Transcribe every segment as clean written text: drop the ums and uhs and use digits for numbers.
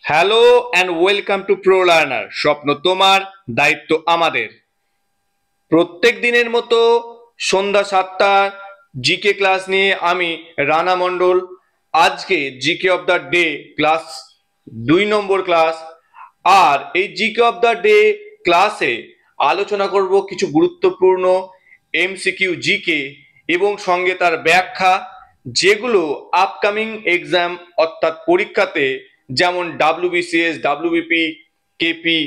Hello and welcome to pro learner. স্বপ্ন তোমার, দায়িত্ব আমাদের। প্রত্যেক দিনের মতো সন্ধ্যা 7টার জিকে ক্লাস নিয়ে আমি রানা মণ্ডল। আজকে GK of the day class 2 নম্বর ক্লাস। আর এই জিকে অফ দ্য ডে ক্লাসে আলোচনা করব কিছু গুরুত্বপূর্ণ এমসিকিউ জিকে এবং সঙ্গে তার ব্যাখ্যা, যেগুলো আপকামিং এক্সাম অর্থাৎ পরীক্ষাতে যেমন WBCS, WBP, KP,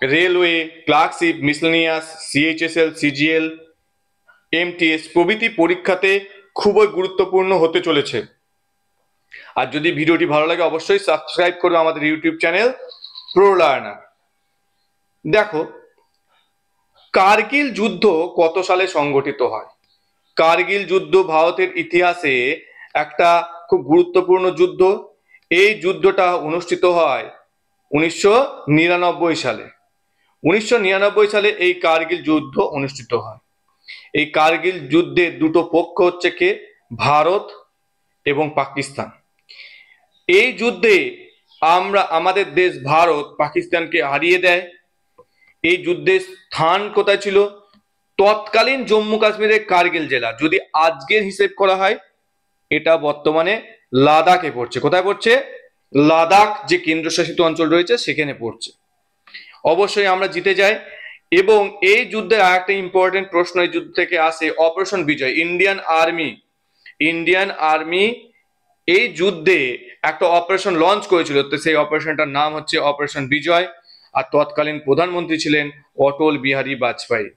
railway, clerkship, miscellaneous, CHSL, CGL, MTS প্রভৃতি পরীক্ষাতে খুবই গুরুত্বপূর্ণ হতে চলেছে। আর যদি ভিডিওটি ভালো লাগে অবশ্যই সাবস্ক্রাইব করবে আমাদের ইউটিউব চ্যানেল প্রো লার্নার। দেখো, কার্গিল যুদ্ধ কত সালে সংগঠিত হয়? কার্গিল যুদ্ধ ভারতের ইতিহাসে একটা খুব গুরুত্বপূর্ণ যুদ্ধ। এই যুদ্ধটা অনুষ্ঠিত হয় 1999 সালে। 1999 সালে এই কার্গিল যুদ্ধ অনুষ্ঠিত হয়। এই কার্গিল যুদ্ধের দুটো পক্ষ হচ্ছে কে? ভারত এবং পাকিস্তান। এই যুদ্ধে আমাদের দেশ ভারত পাকিস্তানকে হারিয়ে দেয়। এই যুদ্ধের স্থান কোথায় ছিল? তৎকালীন জম্মু কাশ্মীরের কার্গিল জেলা। যদি আজকের হিসেব করা হয়, এটা বর্তমানে লাদাখে পড়ছে। কোথায় পড়ছে? লাদাখ যে কেন্দ্রশাসিত অঞ্চল রয়েছে সেখানে পড়ছে। অবশ্যই আমরা জিতে যাই। এবং এই যুদ্ধের আরেকটা ইম্পর্টেন্ট প্রশ্ন এই যুদ্ধ থেকে আসে, অপারেশন বিজয়। ইন্ডিয়ান আর্মি এই যুদ্ধে একটা অপারেশন লঞ্চ করেছিল, তো সেই অপারেশনটার নাম হচ্ছে অপারেশন বিজয়। আর তৎকালীন প্রধানমন্ত্রী ছিলেন অটল বিহারী বাজপেয়ী।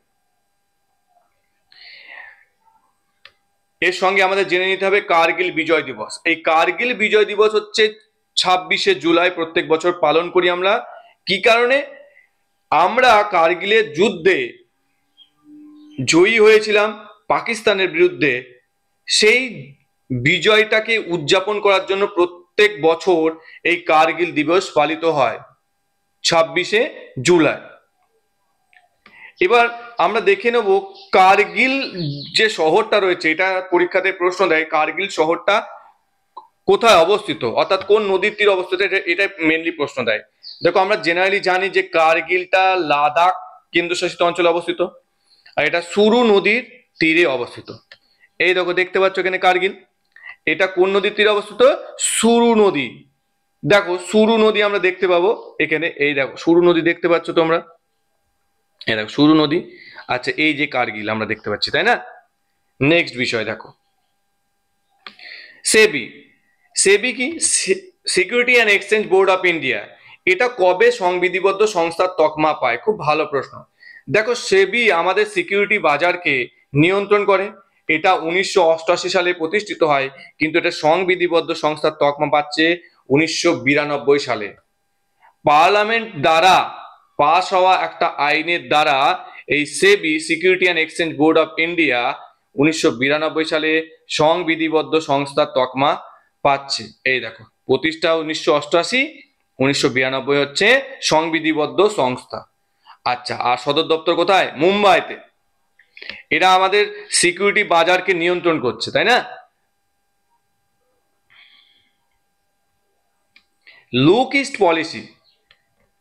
এর সঙ্গে আমাদের জেনে নিতে হবে কার্গিল বিজয় দিবস। এই কার্গিল বিজয় দিবস হচ্ছে 26শে জুলাই প্রত্যেক বছর পালন করি আমরা। কি কারণে? আমরা কার্গিলের যুদ্ধে জয়ী হয়েছিলাম পাকিস্তানের বিরুদ্ধে। সেই বিজয়টাকে উদযাপন করার জন্য প্রত্যেক বছর এই কার্গিল দিবস পালিত হয় 26শে জুলাই। এবার আমরা দেখে নেব কার্গিল যে শহরটা রয়েছে, এটা পরীক্ষাতে প্রশ্ন দেয়, কার্গিল শহরটা কোথায় অবস্থিত, অর্থাৎ কোন নদীর তীরে অবস্থিত, এটা মেনলি প্রশ্ন দেয়। দেখো, আমরা জেনারেলি জানি যে কার্গিলটা লাদাখ কেন্দ্রশাসিত অঞ্চলে অবস্থিত, আর এটা সুরু নদীর তীরে অবস্থিত। এই দেখো, দেখতে পাচ্ছ এখানে কার্গিল। এটা কোন নদীর তীরে অবস্থিত? সুরু নদী। দেখো, সুরু নদী আমরা দেখতে পাবো এখানে। এই দেখো, সুরু নদী দেখতে পাচ্ছ তোমরা। এই দেখো সুরু নদী। আচ্ছা, এই যে কার্গিল আমরা দেখতে পাচ্ছি, তাই না? নেক্সট বিষয় দেখো, সেবি। সেবি কি? Security and exchange board of India. এটা কবে সংবিধিবদ্ধ সংস্থার তকমা পায়? খুব ভালো প্রশ্ন। দেখো, সেবি আমাদের সিকিউরিটি বাজারকে নিয়ন্ত্রণ করে। এটা 1988 সালে প্রতিষ্ঠিত হয়, কিন্তু এটা সংবিধিবদ্ধ সংস্থার তকমা পাচ্ছে 1992 সালে। পার্লামেন্ট দ্বারা পাস হওয়া একটা আইনের দ্বারা এই SEBI, security and exchange board of India, 1992 সালে সংবিধিবদ্ধ সংস্থার তকমা পাচ্ছে। এই দেখো, প্রতিষ্ঠা 1988, 1992 হচ্ছে সংবিধিবদ্ধ সংস্থা। আচ্ছা, আর সদর দপ্তর কোথায়? মুম্বাইতে। এরা আমাদের সিকিউরিটি বাজারকে নিয়ন্ত্রণ করছে, তাই না? Look east policy.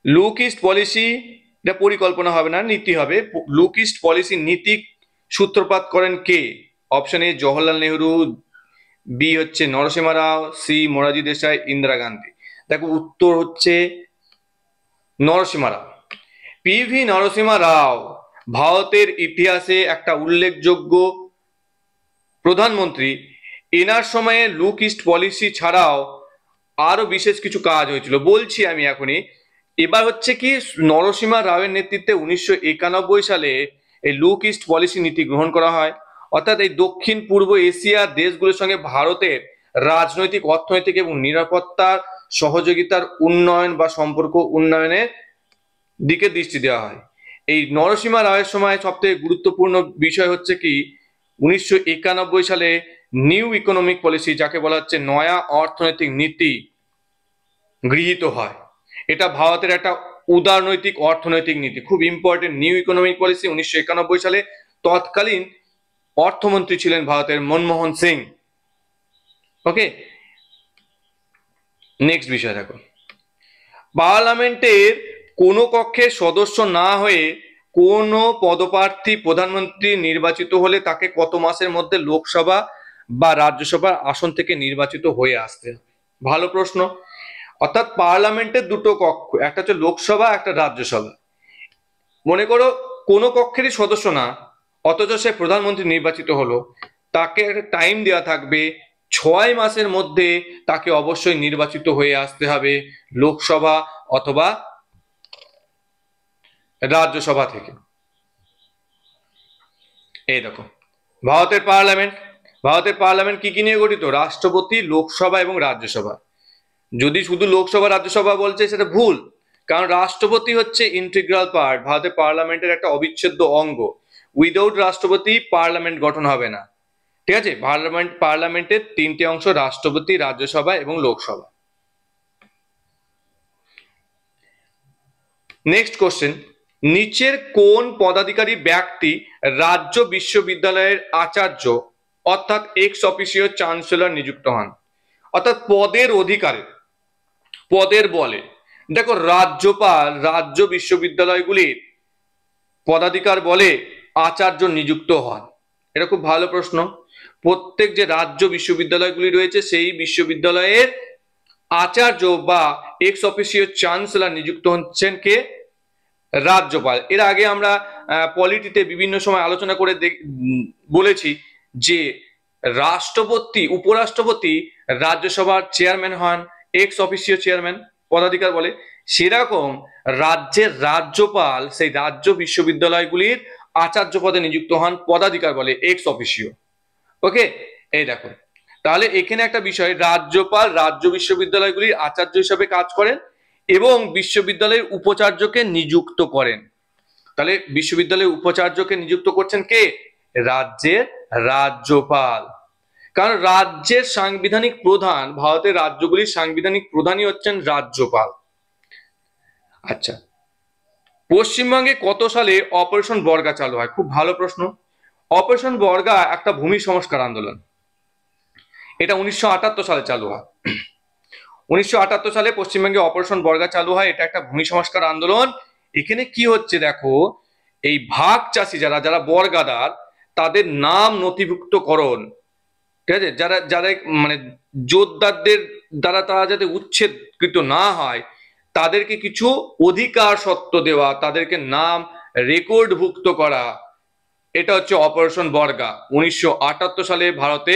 Look east policy এটা পরিকল্পনা হবে না, নীতি হবে। লুক ইস্ট পলিসি নীতি সূত্রপাত করেন কে? Option A Jawaharlal Nehru, B হচ্ছে নরসিমা রাও, সি মোরারজি দেশাই, ইন্দিরা গান্ধী। দেখো, উত্তর হচ্ছে নরসিমা রাও। পিভি নরসিমা রাও ভারতের ইতিহাসে একটা উল্লেখযোগ্য প্রধানমন্ত্রী। এনার সময়ে লুক ইস্ট পলিসি ছাড়াও আরো বিশেষ কিছু কাজ হয়েছিল, বলছি আমি এখনই। এবার হচ্ছে কি, নরসিমা রাওয়ের নেতৃত্বে 1991 সালে এই লুক ইস্ট পলিসি নীতি গ্রহণ করা হয়। অর্থাৎ এই দক্ষিণ পূর্ব এশিয়ার দেশগুলোর সঙ্গে ভারতের রাজনৈতিক, অর্থনৈতিক এবং নিরাপত্তার সহযোগিতার উন্নয়ন বা সম্পর্ক উন্নয়নের দিকে দৃষ্টি দেওয়া হয়। এই নরসিমা রাওয়ের সময় সবথেকে গুরুত্বপূর্ণ বিষয় হচ্ছে কি, 1991 সালে নিউ ইকোনমিক পলিসি, যাকে বলা হচ্ছে নয়া অর্থনৈতিক নীতি গৃহীত হয়। এটা ভারতের একটা উদারনৈতিক অর্থনৈতিক নীতি, খুব ইম্পর্টেন্ট। নিউ ইকোনমিক পলিসি 1991 সালে। তৎকালীন অর্থমন্ত্রী ছিলেন ভারতের মনমোহন সিং। ওকে, নেক্সট বিষয় দেখো, পার্লামেন্টের কোনো কক্ষের সদস্য না হয়ে কোনো পদপ্রার্থী প্রধানমন্ত্রী নির্বাচিত হলে তাকে কত মাসের মধ্যে লোকসভা বা রাজ্যসভার আসন থেকে নির্বাচিত হয়ে আসতে হবে? ভালো প্রশ্ন। অর্থাৎ পার্লামেন্টের দুটো কক্ষ, একটা হচ্ছে লোকসভা, একটা রাজ্যসভা। মনে করো কোনো কক্ষেরই সদস্য না, অথচ সে প্রধানমন্ত্রী নির্বাচিত হলো, তাকে একটা টাইম দেওয়া থাকবে, 6 মাসের মধ্যে তাকে অবশ্যই নির্বাচিত হয়ে আসতে হবে লোকসভা অথবা রাজ্যসভা থেকে। এই দেখো ভারতের পার্লামেন্ট কি কি নিয়ে গঠিত? রাষ্ট্রপতি, লোকসভা এবং রাজ্যসভা। যদি শুধু লোকসভা রাজ্যসভা বলছে সেটা ভুল, কারণ রাষ্ট্রপতি হচ্ছে ইন্টিগ্রাল পার্ট, ভারতের পার্লামেন্টের একটা অবিচ্ছেদ্য অঙ্গ। উইদাউট রাষ্ট্রপতি পার্লামেন্ট গঠন হবে না। ঠিক আছে, পার্লামেন্টের 3টে অংশ, রাষ্ট্রপতি, রাজ্যসভা এবং লোকসভা। নেক্সট কোশ্চেন, নিচের কোন পদাধিকারী ব্যক্তি রাজ্য বিশ্ববিদ্যালয়ের আচার্য অর্থাৎ এক্স অফিসিও চ্যান্সেলর নিযুক্ত হন? অর্থাৎ পদের অধিকারে, পদের বলে। দেখো, রাজ্যপাল রাজ্য বিশ্ববিদ্যালয়গুলির পদাধিকার বলে আচার্য নিযুক্ত হন। এটা খুব ভালো প্রশ্ন। প্রত্যেক যে রাজ্য বিশ্ববিদ্যালয়গুলি রয়েছে সেই বিশ্ববিদ্যালয়ের আচার্য বা এক্স অফিসিও চ্যান্সেলর নিযুক্ত হচ্ছেন কে? রাজ্যপাল। এর আগে আমরা পলিটিতে বিভিন্ন সময় আলোচনা করে বলেছি যে রাষ্ট্রপতি, উপরাষ্ট্রপতি রাজ্যসভার চেয়ারম্যান হন, এক্স অফিসিও চেয়ারম্যান পদাধিকার বলে। সেরকম রাজ্যের রাজ্যপাল সেই রাজ্য বিশ্ববিদ্যালয়গুলির আচার্য পদে নিযুক্ত হন, পদাধিকার বলে এক্স অফিসিও। ওকে, এই দেখো, তাহলে এখানে একটা বিষয়, রাজ্যপাল রাজ্য বিশ্ববিদ্যালয়গুলির আচার্য হিসেবে কাজ করেন এবং বিশ্ববিদ্যালয়ের উপাচার্যকে নিযুক্ত করেন। তাহলে বিশ্ববিদ্যালয়ের উপাচার্যকে নিযুক্ত করছেন কে? রাজ্যের রাজ্যপাল। কারণ রাজ্যের সাংবিধানিক প্রধান, ভারতের রাজ্যগুলির সাংবিধানিক প্রধানই হচ্ছেন রাজ্যপাল। আচ্ছা, পশ্চিমবঙ্গে কত সালে অপারেশন বর্গা চালু হয়? খুব ভালো প্রশ্ন। অপারেশন বর্গা একটা ভূমি সংস্কার আন্দোলন, এটা 1978 সালে চালু হয়। 1978 সালে পশ্চিমবঙ্গে অপারেশন বর্গা চালু হয়, এটা একটা ভূমি সংস্কার আন্দোলন। এখানে কি হচ্ছে দেখো, এই ভাগ চাষি যারা যারা বর্গাদার, তাদের নাম নথিভুক্তকরণ, ঠিক আছে, যারা যারা মানে জোতদারদের দ্বারা তারা যাতে উচ্ছেদকৃত না হয়, তাদেরকে কিছু অধিকার সত্ত্ব দেওয়া, তাদেরকে নাম রেকর্ডভুক্ত করা, এটা হচ্ছে অপারেশন বর্গা। 1978 সালে ভারতে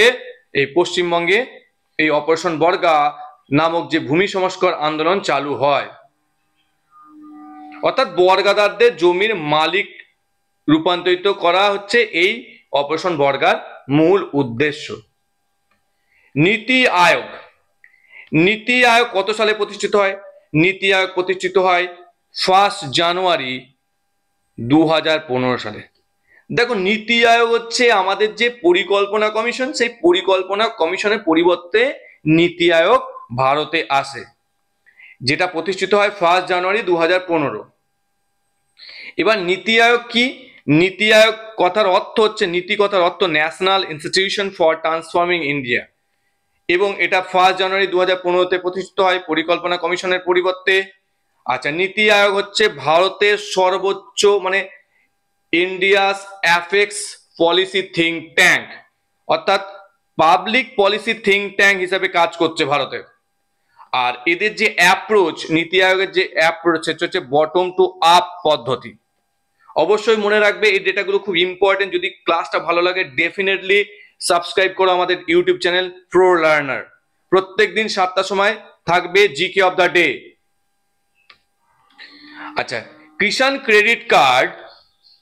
এই পশ্চিমবঙ্গে এই অপারেশন বর্গা নামক যে ভূমি সংস্কার আন্দোলন চালু হয়। অর্থাৎ বর্গাদারদের জমির মালিক রূপান্তরিত করা হচ্ছে এই অপারেশন বর্গার মূল উদ্দেশ্য। নীতি আয়োগ, নীতি আয়োগ কত সালে প্রতিষ্ঠিত হয়? নীতি আয়োগ প্রতিষ্ঠিত হয় 1 জানুয়ারি 2015 সালে। দেখো, নীতি আয়োগ হচ্ছে আমাদের যে পরিকল্পনা কমিশন, সেই পরিকল্পনা কমিশনের পরিবর্তে নীতি আয়োগ ভারতে আসে, যেটা প্রতিষ্ঠিত হয় 1 জানুয়ারি 2015। এবার নীতি আয়োগ কি? নীতি আয়োগ কথার অর্থ হচ্ছে, নীতি কথার অর্থ national institution for transforming India, এবং এটা 1 জানুয়ারি 2015-তে প্রতিষ্ঠিত হয় পরিকল্পনা কমিশনের পরিবর্তে। আচ্ছা, নীতি আয়োগ হচ্ছে ভারতের সর্বোচ্চ, মানে India's apex policy think tank, অর্থাৎ পাবলিক পলিসি থিঙ্ক ট্যাঙ্ক হিসাবে কাজ করছে ভারতে। আর এদের যে অ্যাপ্রোচ, নীতি আয়োগের যে অ্যাপ্রোচ, সেটা হচ্ছে বটম টু আপ পদ্ধতি। অবশ্যই মনে রাখবে, এই ডেটাগুলো খুব ইম্পর্টেন্ট। যদি ক্লাসটা ভালো লাগে, ডেফিনেটলি সাবস্ক্রাইব করো আমাদের ইউটিউব চ্যানেল প্রো লার্নার। প্রত্যেকদিন 7টার সময় থাকবে জিকে অফ দ্য ডে। আচ্ছা, কিষাণ ক্রেডিট কার্ড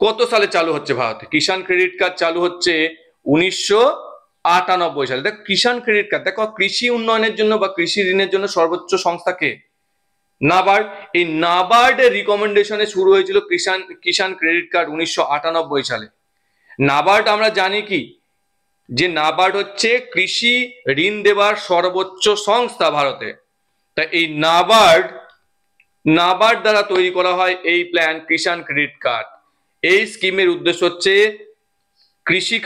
কত সালে চালু হচ্ছে ভারতে? কিষাণ ক্রেডিট কার্ড চালু হচ্ছে 1998 সালে। দেখো, কিষাণ ক্রেডিট কার্ড, দেখো, কৃষি উন্নয়নের জন্য বা কৃষি ঋণের জন্য সর্বোচ্চ সংস্থাকে নাবার্ড। এই নাবার্ডের রিকমেন্ডেশনে শুরু হয়েছিল কিষাণ ক্রেডিট কার্ড 1998 সালে। নাবার্ড আমরা জানি কি, যে নাবার্ড হচ্ছে কৃষি ঋণ দেওয়ার সর্বোচ্চ সংস্থা ভারতে। তা এই নাবার্ড দ্বারা তৈরি করা হয় এই প্ল্যান কিষাণ ক্রেডিট কার্ড। এই স্কিমের উদ্দেশ্য হচ্ছে কৃষি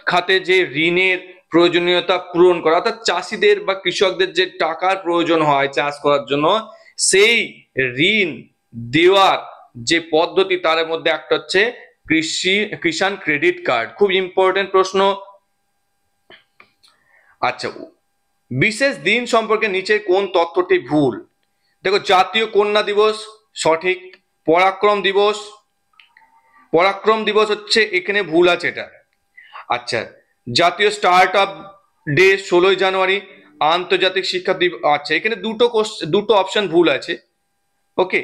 খাতে যে ঋণের প্রয়োজনীয়তা পূরণ করা, অর্থাৎ চাষিদের বা কৃষকদের যে টাকার প্রয়োজন হয় চাষ করার জন্য, সেই ঋণ দেওয়ার যে পদ্ধতি তার মধ্যে একটা হচ্ছে কিষাণ ক্রেডিট কার্ড। খুব ইম্পর্টেন্ট প্রশ্ন। আচ্ছা, বিশেষ দিন সম্পর্কে নিচের কোন তথ্যটি ভুল? দেখো, জাতীয় কন্যা দিবস সঠিক, পরাক্রম দিবস, পরাক্রম দিবস হচ্ছে এখানে ভুল আছে এটা। আচ্ছা, জাতীয় স্টার্ট আপ ডে 16 জানুয়ারি, আন্তর্জাতিক শিক্ষা দিবস, আচ্ছা এখানে দুটো অপশন ভুল আছে। ওকে,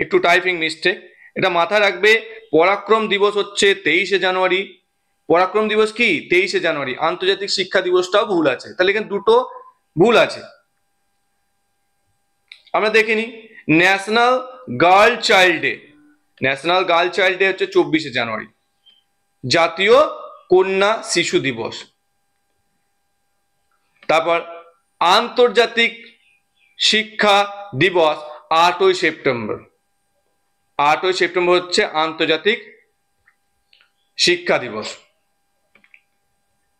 একটু টাইপিং মিস্টেক, এটা মাথায় রাখবে। পরাক্রম দিবস হচ্ছে 23 জানুয়ারি, পরাক্রম দিবস কি 23 জানুয়ারি, আন্তর্জাতিক শিক্ষা দিবসটাও ভুল আছে, তাহলে এখানে দুটো ভুল আছে। আমরা দেখে নিই, national girl child day, national girl child day হচ্ছে 24 জানুয়ারি, জাতীয় কন্যা শিশু দিবস। তারপর আন্তর্জাতিক শিক্ষা দিবস 8ই সেপ্টেম্বর, 8ই সেপ্টেম্বর হচ্ছে আন্তর্জাতিক শিক্ষা দিবস।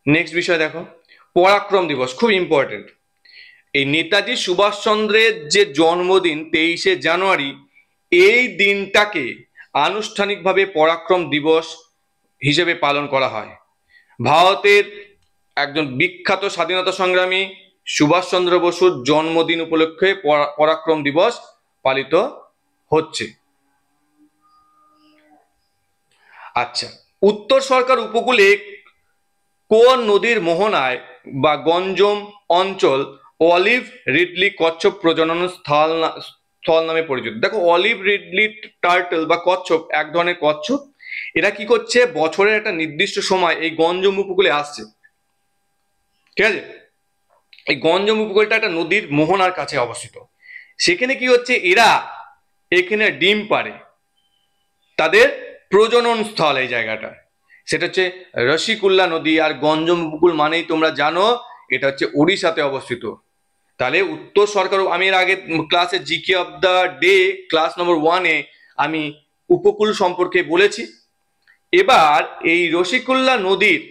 নেক্সট বিষয় দেখো, পরাক্রম দিবস খুব ইম্পর্টেন্ট। এই নেতাজি সুভাষচন্দ্রের যে জন্মদিন 23 জানুয়ারি, এই দিনটাকে আনুষ্ঠানিকভাবে পরাক্রম দিবস হিসেবে পালন করা হয়। ভারতের একজন বিখ্যাত স্বাধীনতা সংগ্রামী সুভাষচন্দ্র বসুর জন্মদিন উপলক্ষে পরাক্রম দিবস পালিত হচ্ছে। আচ্ছা, উত্তর সরকার উপকূলে কোন নদীর মোহনায় বা গঞ্জম অঞ্চল অলিভ রিডলি কচ্ছপ প্রজনন স্থল নামে পরিচিত? দেখো, অলিভ রিডলি টার্টল বা কচ্ছপ এক ধরনের কচ্ছপ, এরা কি করছে, বছরের একটা নির্দিষ্ট সময় এই গঞ্জম উপকূলে আসছে। ঠিক আছে, এই গঞ্জম উপকূলটা একটা নদীর মোহনার কাছে অবস্থিত। সেখানে কি হচ্ছে, এরা এখানে ডিম পাড়ে, তাদের প্রজনন স্থল এই জায়গাটা, সেটা হচ্ছে রসিকুল্লা নদী। আর গঞ্জম উপকূল মানেই তোমরা জানো এটা হচ্ছে ওড়িশাতে অবস্থিত। তাহলে উত্তর সরকার, আমি এর আগে ক্লাসে GK of the day class নম্বর 1-এ আমি উপকূল সম্পর্কে বলেছি। এবার এই রসিকুল্লা নদীর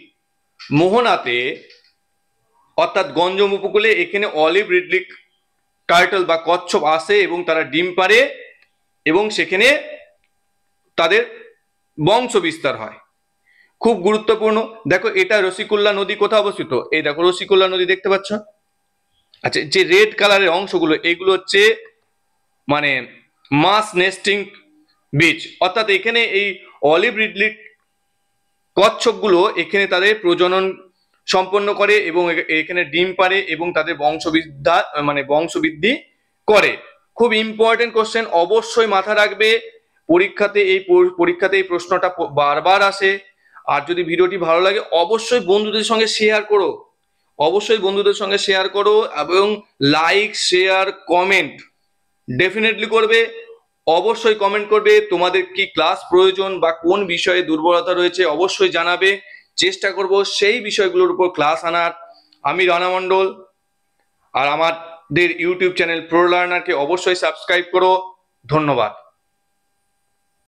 মোহনাতে অর্থাৎ গঞ্জম উপকূলে এখানে অলিভ রিডলি টার্টল বা কচ্ছপ আসে এবং তারা ডিম পাড়ে এবং সেখানে তাদের বংশ বিস্তার হয়। খুব গুরুত্বপূর্ণ। দেখো, এটা রসিকুল্লা নদী কোথায় অবস্থিত? এই দেখো রসিকুল্লা নদী দেখতে পাচ্ছ। আচ্ছা, যে রেড কালারের অংশগুলো এগুলো হচ্ছে মানে মাস নেস্টিং বিচ, অর্থাৎ এখানে এই অলিভ রিডলি কচ্ছপগুলো এখানে তাদের প্রজনন সম্পন্ন করে এবং এখানে ডিম পাড়ে এবং তাদের বংশবৃদ্ধি করে। খুব ইম্পর্টেন্ট কোশ্চেন, অবশ্যই মাথা রাখবে। পরীক্ষাতে এই প্রশ্নটা বারবার আসে। আর যদি ভিডিওটি ভালো লাগে অবশ্যই বন্ধুদের সঙ্গে শেয়ার করো, অবশ্যই বন্ধুদের সঙ্গে শেয়ার করো এবং লাইক শেয়ার কমেন্ট ডেফিনেটলি করবে। অবশ্যই কমেন্ট করবে তোমাদের কি ক্লাস প্রয়োজন বা কোন বিষয়ে দুর্বলতা রয়েছে, অবশ্যই জানাবে। চেষ্টা করব সেই বিষয়গুলোর উপর ক্লাস আনার। আমি রানা মণ্ডল, আর আমাদের ইউটিউব চ্যানেল প্রো লার্নারকে অবশ্যই সাবস্ক্রাইব করো। ধন্যবাদ।